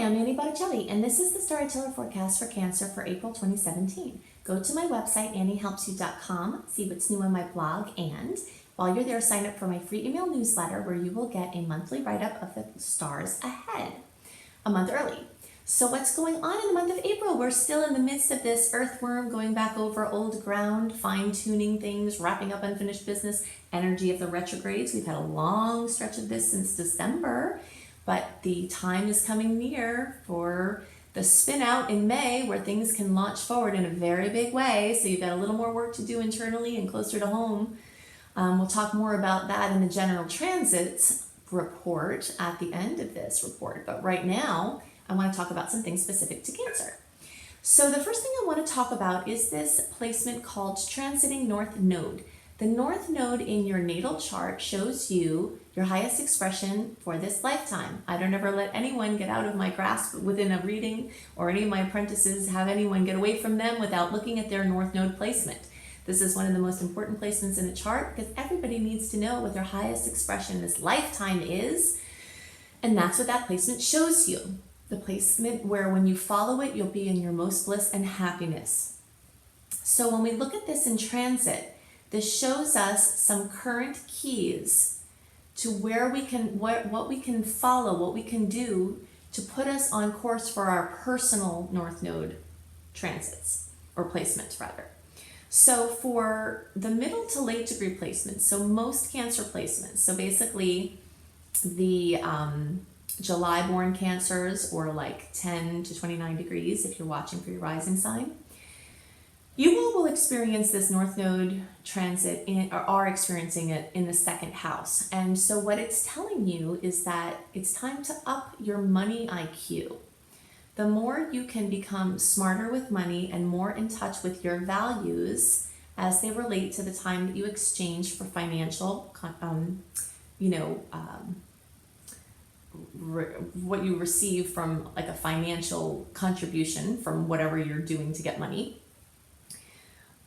I'm Annie Botticelli, and this is the Storyteller Forecast for Cancer for April 2017. Go to my website, anniehelpsyou.com, see what's new on my blog, and while you're there, sign up for my free email newsletter where you will get a monthly write-up of the stars ahead, a month early. So what's going on in the month of April? We're still in the midst of this earthworm going back over old ground, fine-tuning things, wrapping up unfinished business, energy of the retrogrades. We've had a long stretch of this since December. But the time is coming near for the spin out in May where things can launch forward in a very big way. So you've got a little more work to do internally and closer to home. We'll talk more about that in the general transits report at the end of this report. But right now, I want to talk about some things specific to Cancer. So the first thing I want to talk about is this placement called Transiting North Node. The North Node in your natal chart shows you your highest expression for this lifetime. I don't ever let anyone get out of my grasp within a reading, or any of my apprentices have anyone get away from them without looking at their North Node placement. This is one of the most important placements in a chart because everybody needs to know what their highest expression this lifetime is, and that's what that placement shows you. The placement where when you follow it, you'll be in your most bliss and happiness. So when we look at this in transit, this shows us some current keys to where we can, what we can follow, what we can do to put us on course for our personal North Node transits, or placements rather. So for the middle to late degree placements, so most Cancer placements, so basically the July born Cancers, or like 10 to 29 degrees if you're watching for your rising sign, you all will experience this North Node transit or are experiencing it in the second house. And so what it's telling you is that it's time to up your money IQ. The more you can become smarter with money and more in touch with your values as they relate to the time that you exchange for financial, what you receive from like a financial contribution from whatever you're doing to get money.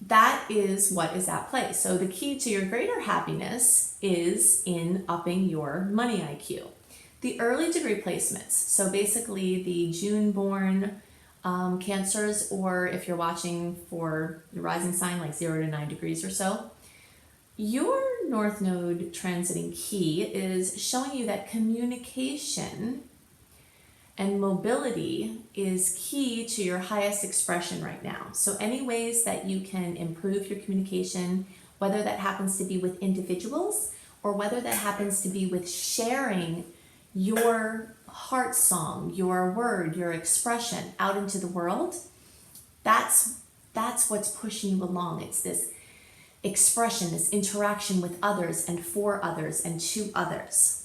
That is what is at play. So the key to your greater happiness is in upping your money IQ. The early degree placements, so basically the June born Cancers, or if you're watching for your rising sign like 0 to 9 degrees or so, your North Node transiting key is showing you that communication and mobility is key to your highest expression right now. So any ways that you can improve your communication, whether that happens to be with individuals or whether that happens to be with sharing your heart song, your word, your expression out into the world, that's what's pushing you along. It's this expression, this interaction with others and for others and to others.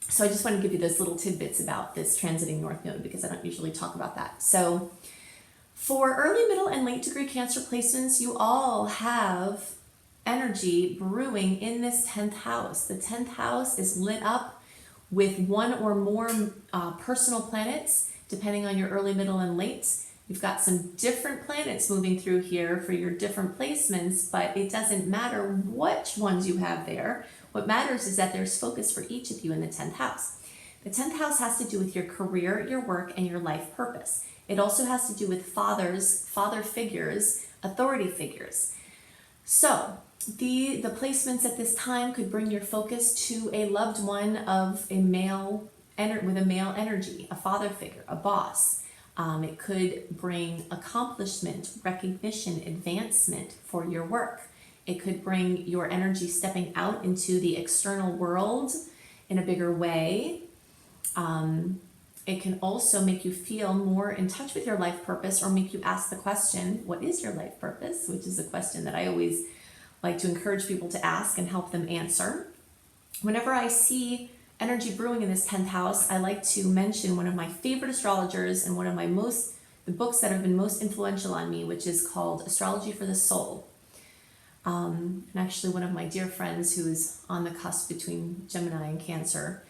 So I just want to give you those little tidbits about this transiting North Node because I don't usually talk about that. So for early, middle, and late degree Cancer placements, you all have energy brewing in this 10th house. The 10th house is lit up with one or more personal planets, depending on your early, middle, and late. You've got some different planets moving through here for your different placements, but it doesn't matter which ones you have there. What matters is that there's focus for each of you in the 10th house. The 10th house has to do with your career, your work, and your life purpose. It also has to do with father figures, authority figures. So the placements at this time could bring your focus to a loved one of a male with a male energy, a father figure, a boss. It could bring accomplishment, recognition, advancement for your work. It could bring your energy stepping out into the external world in a bigger way. It can also make you feel more in touch with your life purpose, or make you ask the question, what is your life purpose? Which is a question that I always like to encourage people to ask and help them answer. Whenever I see energy brewing in this 10th house, I like to mention one of my favorite astrologers and one of the books that have been most influential on me, which is called Astrology for the Soul. And actually one of my dear friends who is on the cusp between Gemini and Cancer,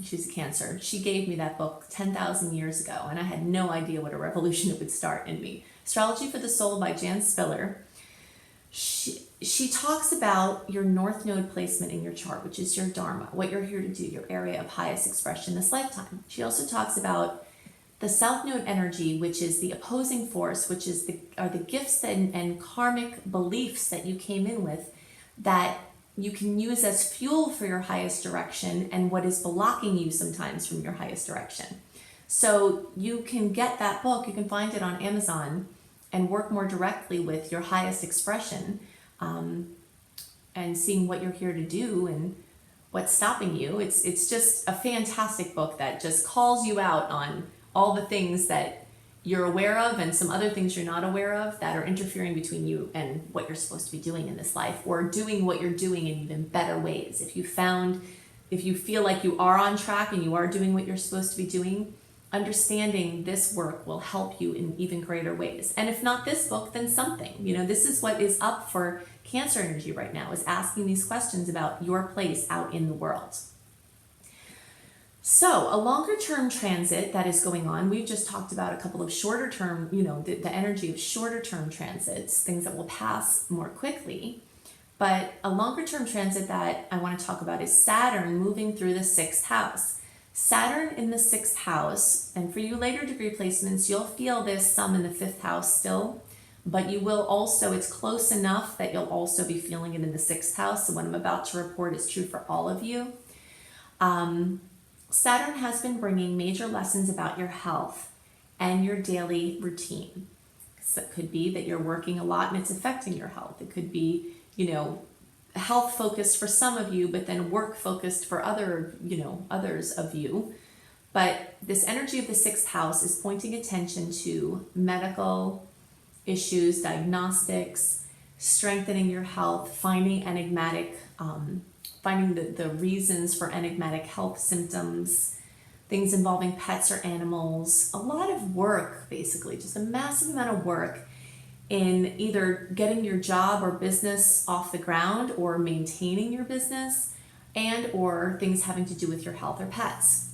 she's a Cancer, she gave me that book 10,000 years ago, and I had no idea what a revolution it would start in me. Astrology for the Soul by Jan Spiller. She talks about your North Node placement in your chart, which is your Dharma, what you're here to do, your area of highest expression this lifetime. She also talks about the South Node energy, which is the opposing force, which is are the gifts and karmic beliefs that you came in with, that you can use as fuel for your highest direction, and what is blocking you sometimes from your highest direction. So you can get that book, you can find it on Amazon, and work more directly with your highest expression, and seeing what you're here to do and what's stopping you. It's just a fantastic book that just calls you out on all the things that you're aware of and some other things you're not aware of that are interfering between you and what you're supposed to be doing in this life, or doing what you're doing in even better ways. If you feel like you are on track and you are doing what you're supposed to be doing, understanding this work will help you in even greater ways. And if not this book, then something. This is what is up for Cancer energy right now, is asking these questions about your place out in the world. So a longer term transit that is going on, we've just talked about a couple of shorter term, the energy of shorter term transits, things that will pass more quickly. But a longer term transit that I want to talk about is Saturn moving through the 6th house. Saturn in the 6th house, and for you later degree placements, you'll feel this some in the 5th house still, but you will also, it's close enough that you'll also be feeling it in the 6th house. So what I'm about to report is true for all of you. Saturn has been bringing major lessons about your health and your daily routine. So it could be that you're working a lot and it's affecting your health. It could be, health focused for some of you, but then work focused for others of you. But this energy of the 6th house is pointing attention to medical issues, diagnostics, strengthening your health, finding the reasons for enigmatic health symptoms, things involving pets or animals, a lot of work, basically, just a massive amount of work in either getting your job or business off the ground, or maintaining your business, and or things having to do with your health or pets.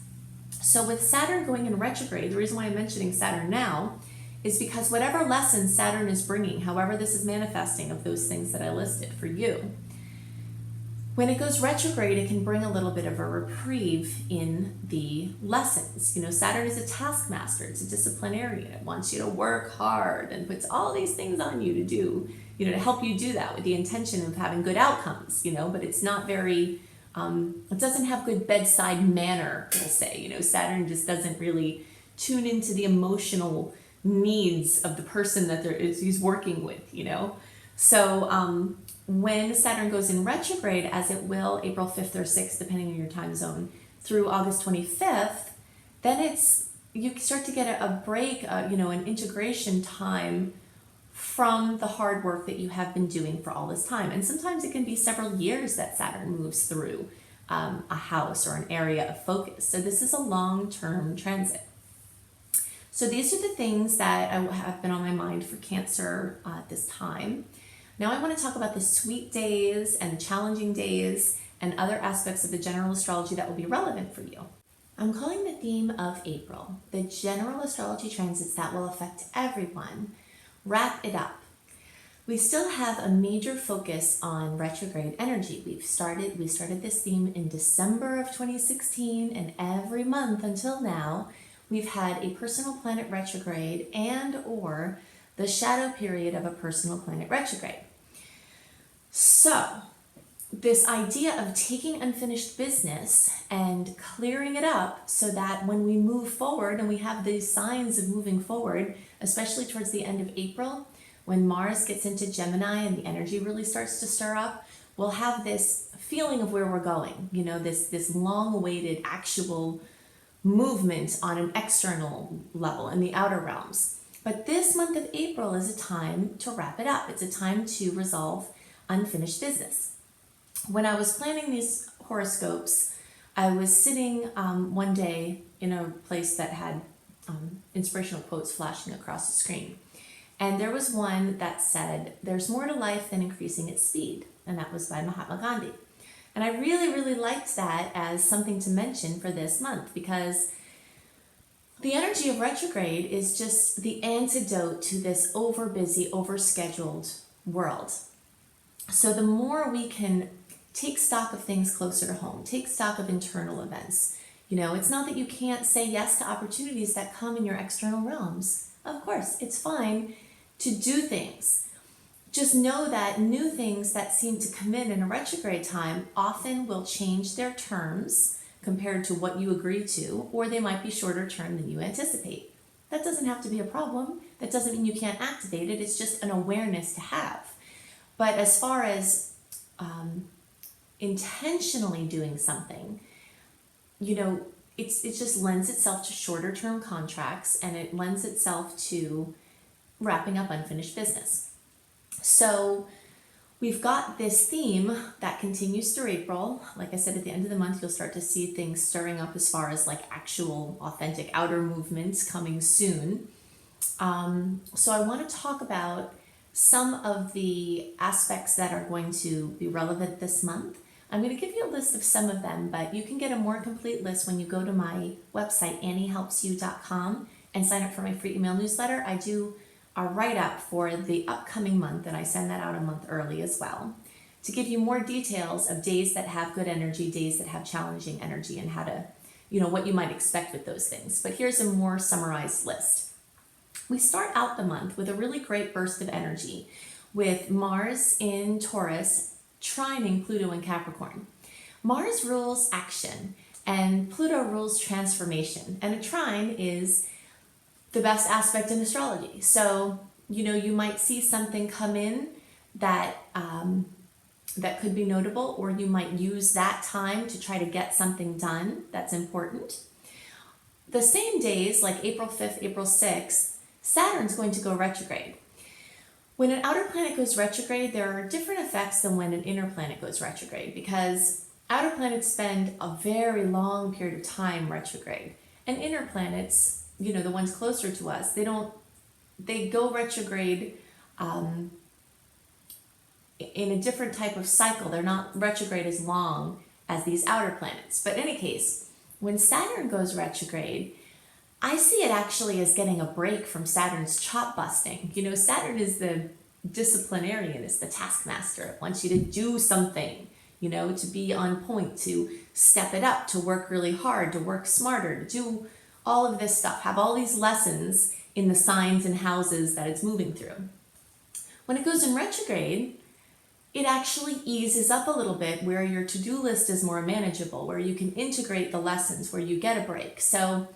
So with Saturn going in retrograde, the reason why I'm mentioning Saturn now is because whatever lessons Saturn is bringing, however this is manifesting of those things that I listed for you, when it goes retrograde, it can bring a little bit of a reprieve in the lessons. Saturn is a taskmaster, it's a disciplinarian. It wants you to work hard and puts all these things on you to do, to help you do that with the intention of having good outcomes, but it's not very, it doesn't have good bedside manner, we'll say. Saturn just doesn't really tune into the emotional needs of the person that he's working with, So, when Saturn goes in retrograde, as it will April 5th or 6th, depending on your time zone, through August 25th, then you start to get a break, an integration time from the hard work that you have been doing for all this time. And sometimes it can be several years that Saturn moves through a house or an area of focus. So this is a long-term transit. So these are the things that have been on my mind for Cancer at this time. Now I want to talk about the sweet days and challenging days and other aspects of the general astrology that will be relevant for you. I'm calling the theme of April, the general astrology transits that will affect everyone. Wrap it up. We still have a major focus on retrograde energy. We started this theme in December of 2016, and every month until now, we've had a personal planet retrograde and or the shadow period of a personal planet retrograde. So, this idea of taking unfinished business and clearing it up so that when we move forward and we have these signs of moving forward, especially towards the end of April, when Mars gets into Gemini and the energy really starts to stir up, we'll have this feeling of where we're going, this long-awaited actual movement on an external level in the outer realms. But this month of April is a time to wrap it up. It's a time to resolve unfinished business. When I was planning these horoscopes, I was sitting one day in a place that had inspirational quotes flashing across the screen. And there was one that said, "There's more to life than increasing its speed." And that was by Mahatma Gandhi. And I really, really liked that as something to mention for this month, because the energy of retrograde is just the antidote to this over-busy, over-scheduled world. So the more we can take stock of things closer to home, take stock of internal events, You know, it's not that you can't say yes to opportunities that come in your external realms. Of course, it's fine to do things. Just know that new things that seem to come in a retrograde time often will change their terms compared to what you agree to, or they might be shorter term than you anticipate. That doesn't have to be a problem. That doesn't mean you can't activate it. It's just an awareness to have. But as far as intentionally doing something, you know, it just lends itself to shorter term contracts, and it lends itself to wrapping up unfinished business. So we've got this theme that continues through April. Like I said, at the end of the month, you'll start to see things stirring up as far as like actual authentic outer movements coming soon. So I want to talk about some of the aspects that are going to be relevant this month. I'm going to give you a list of some of them, but you can get a more complete list when you go to my website, anniehelpsyou.com, and sign up for my free email newsletter. I do a write-up for the upcoming month, and I send that out a month early as well, to give you more details of days that have good energy, days that have challenging energy, and how to, you know, what you might expect with those things. But here's a more summarized list. We start out the month with a really great burst of energy with Mars in Taurus trining Pluto in Capricorn. Mars rules action and Pluto rules transformation, and a trine is the best aspect in astrology. So, you know, you might see something come in that that could be notable, or you might use that time to try to get something done that's important. The same days, like April 5th, April 6th, Saturn's going to go retrograde. When an outer planet goes retrograde, there are different effects than when an inner planet goes retrograde, because outer planets spend a very long period of time retrograde, and inner planets, you know, the ones closer to us, they go retrograde in a different type of cycle. They're not retrograde as long as these outer planets. But in any case, when Saturn goes retrograde, I see it actually as getting a break from Saturn's chop busting. You know, Saturn is the disciplinarian, is the taskmaster. It wants you to do something, you know, to be on point, to step it up, to work really hard, to work smarter, to do all of this stuff, have all these lessons in the signs and houses that it's moving through. When it goes in retrograde, it actually eases up a little bit, where your to-do list is more manageable, where you can integrate the lessons, where you get a break. So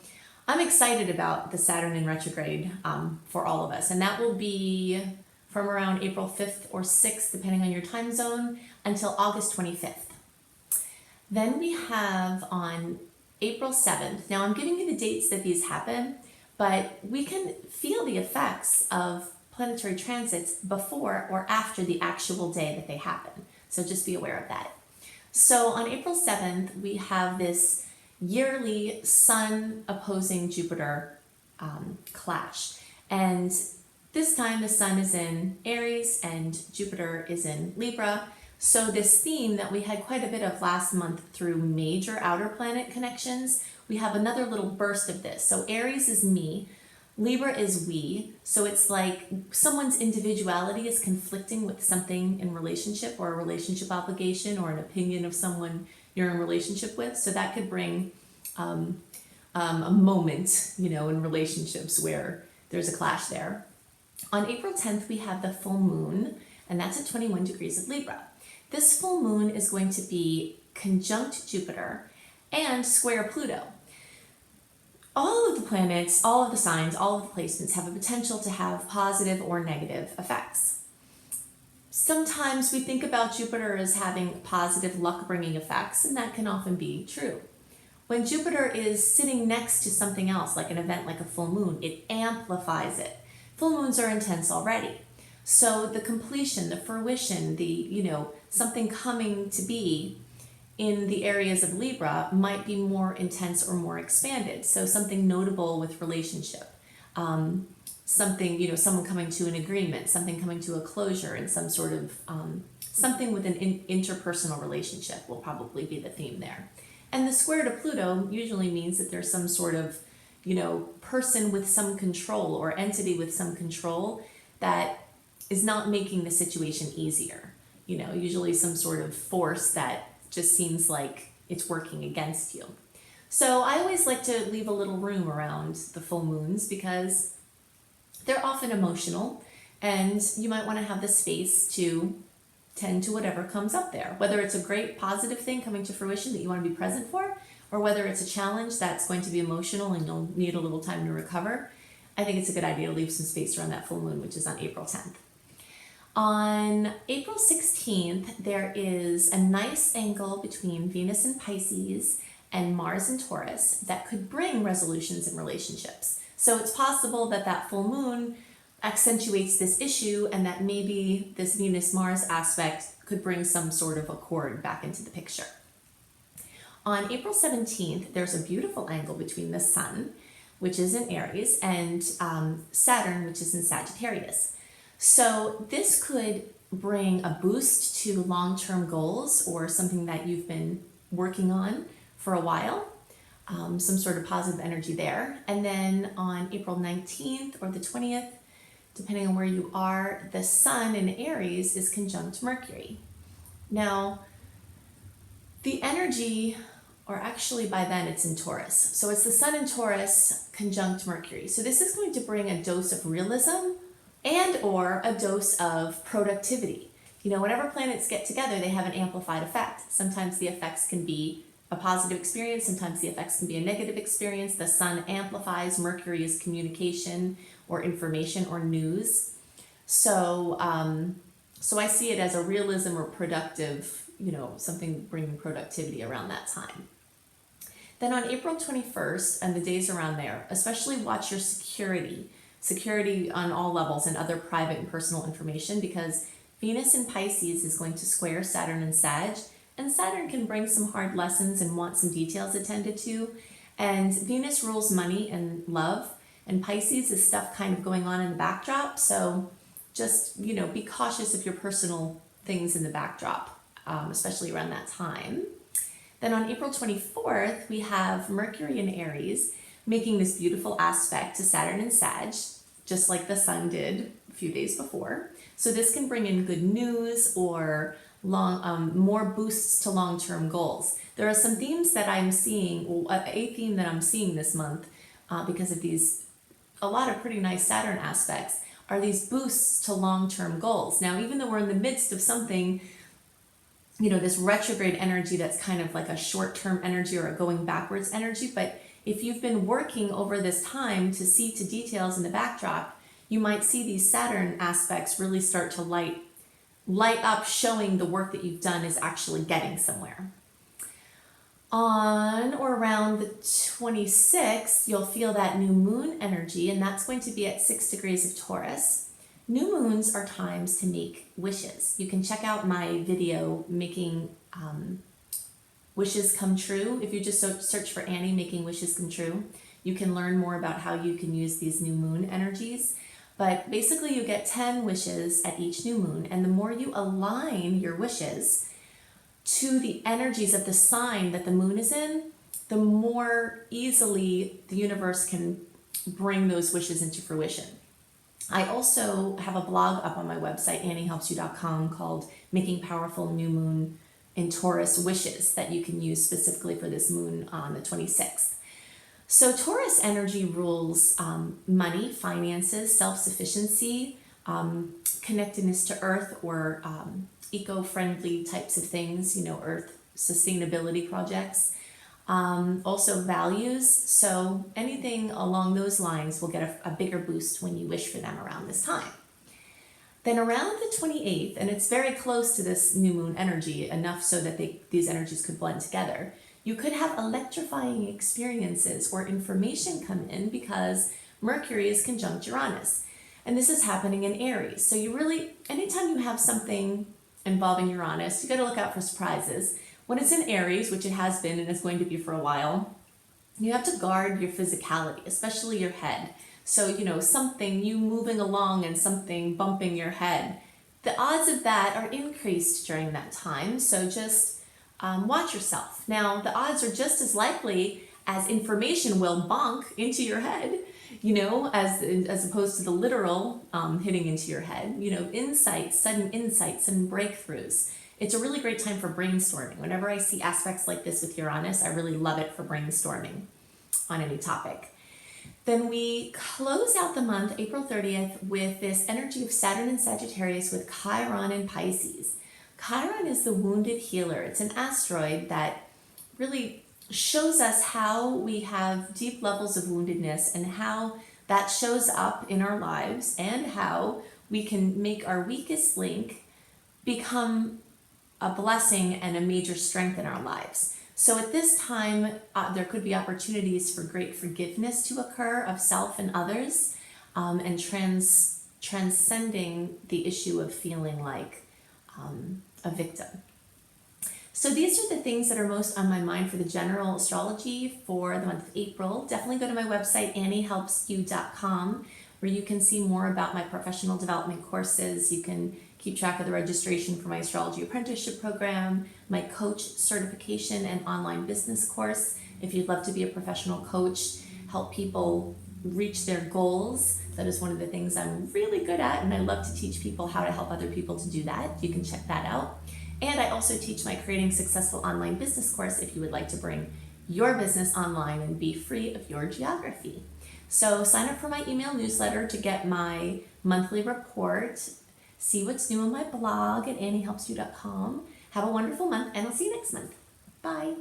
I'm excited about the Saturn in retrograde for all of us, and that will be from around April 5th or 6th, depending on your time zone, until August 25th. Then we have on April 7th. Now I'm giving you the dates that these happen, but we can feel the effects of planetary transits before or after the actual day that they happen. So just be aware of that. So on April 7th, we have this yearly Sun opposing Jupiter clash. And this time the Sun is in Aries and Jupiter is in Libra. So this theme that we had quite a bit of last month through major outer planet connections, we have another little burst of this. So Aries is me, Libra is we. So it's like someone's individuality is conflicting with something in relationship, or a relationship obligation, or an opinion of someone you're in relationship with. So that could bring a moment, you know, in relationships where there's a clash there. On April 10th, we have the full moon, and that's at 21 degrees of Libra. This full moon is going to be conjunct Jupiter and square Pluto. All of the planets, all of the signs, all of the placements have a potential to have positive or negative effects. Sometimes we think about Jupiter as having positive luck-bringing effects, and that can often be true. When Jupiter is sitting next to something else, like an event like a full moon, it amplifies it. Full moons are intense already. So the completion, the fruition, the, you know, something coming to be in the areas of Libra might be more intense or more expanded. So something notable with relationship, something, you know, someone coming to an agreement, something coming to a closure, and some sort of, something with an interpersonal relationship will probably be the theme there. And the square to Pluto usually means that there's some sort of, you know, person with some control or entity with some control that is not making the situation easier. You know, usually some sort of force that just seems like it's working against you. So I always like to leave a little room around the full moons because they're often emotional, and you might want to have the space to tend to whatever comes up there, whether it's a great positive thing coming to fruition that you want to be present for, or whether it's a challenge that's going to be emotional and you'll need a little time to recover. I think it's a good idea to leave some space around that full moon, which is on April 10th. On April 16th, there is a nice angle between Venus in Pisces and Mars in Taurus that could bring resolutions in relationships. So it's possible that that full moon accentuates this issue, and that maybe this Venus-Mars aspect could bring some sort of accord back into the picture. On April 17th, there's a beautiful angle between the Sun, which is in Aries, and Saturn, which is in Sagittarius. So this could bring a boost to long-term goals or something that you've been working on for a while, some sort of positive energy there. And then on April 19th or the 20th, depending on where you are, the Sun in Aries is conjunct Mercury. Now, the energy, or actually by then it's in Taurus. So it's the Sun in Taurus conjunct Mercury. So this is going to bring a dose of realism and or a dose of productivity. You know, whenever planets get together, they have an amplified effect. Sometimes the effects can be a positive experience, sometimes the effects can be a negative experience. The Sun amplifies, Mercury is communication or information or news. So I see it as a realism or productive, you know, something bringing productivity around that time. Then on April 21st and the days around there, especially watch your security on all levels and other private and personal information, because Venus in Pisces is going to square Saturn and Sag, and Saturn can bring some hard lessons and want some details attended to. And Venus rules money and love, and Pisces is stuff kind of going on in the backdrop. So just, you know, be cautious of your personal things in the backdrop, especially around that time. Then on April 24th, we have Mercury in Aries making this beautiful aspect to Saturn and Sag, just like the Sun did a few days before. So this can bring in good news or more boosts to long-term goals. There are some themes that I'm seeing, a theme that I'm seeing this month because of a lot of pretty nice Saturn aspects, are these boosts to long-term goals. Now, even though we're in the midst of something, you know, this retrograde energy that's kind of like a short-term energy or a going backwards energy, but if you've been working over this time to see to details in the backdrop, you might see these Saturn aspects really start to light up, showing the work that you've done is actually getting somewhere. On or around the 26th, you'll feel that new moon energy, and that's going to be at 6 degrees of Taurus. New moons are times to make wishes. You can check out my video, Making Wishes Come True. If you just search for Annie Making Wishes Come True, you can learn more about how you can use these new moon energies. But basically you get 10 wishes at each new moon, and the more you align your wishes to the energies of the sign that the moon is in, the more easily the universe can bring those wishes into fruition. I also have a blog up on my website, anniehelpsyou.com, called Making Powerful New Moon in Taurus Wishes, that you can use specifically for this moon on the 26th. So Taurus energy rules money, finances, self-sufficiency, connectedness to earth, or eco-friendly types of things, you know, earth sustainability projects. Also values, so anything along those lines will get a bigger boost when you wish for them around this time. Then around the 28th, and it's very close to this new moon energy, enough so that these energies could blend together, you could have electrifying experiences or information come in because Mercury is conjunct Uranus. And this is happening in Aries. So you really, anytime you have something involving Uranus, you got to look out for surprises. When it's in Aries, which it has been and is going to be for a while, you have to guard your physicality, especially your head. So, you know, something, you moving along and something bumping your head, the odds of that are increased during that time. So just watch yourself. Now, the odds are just as likely as information will bonk into your head, you know, as opposed to the literal hitting into your head. You know, sudden insights and breakthroughs. It's a really great time for brainstorming. Whenever I see aspects like this with Uranus, I really love it for brainstorming on any topic. Then we close out the month, April 30th, with this energy of Saturn and Sagittarius with Chiron and Pisces. Chiron is the wounded healer. It's an asteroid that really shows us how we have deep levels of woundedness and how that shows up in our lives and how we can make our weakest link become a blessing and a major strength in our lives. So at this time, there could be opportunities for great forgiveness to occur of self and others, and transcending the issue of feeling like a victim. So these are the things that are most on my mind for the general astrology for the month of April. Definitely go to my website, anniehelpsyou.com, where you can see more about my professional development courses. You can keep track of the registration for my astrology apprenticeship program, my coach certification and online business course. If you'd love to be a professional coach, help people reach their goals, that is one of the things I'm really good at, and I love to teach people how to help other people to do that. You can check that out. And I also teach my Creating Successful Online Business course if you would like to bring your business online and be free of your geography. So sign up for my email newsletter to get my monthly report. See what's new on my blog at anniehelpsyou.com. Have a wonderful month, and I'll see you next month. Bye.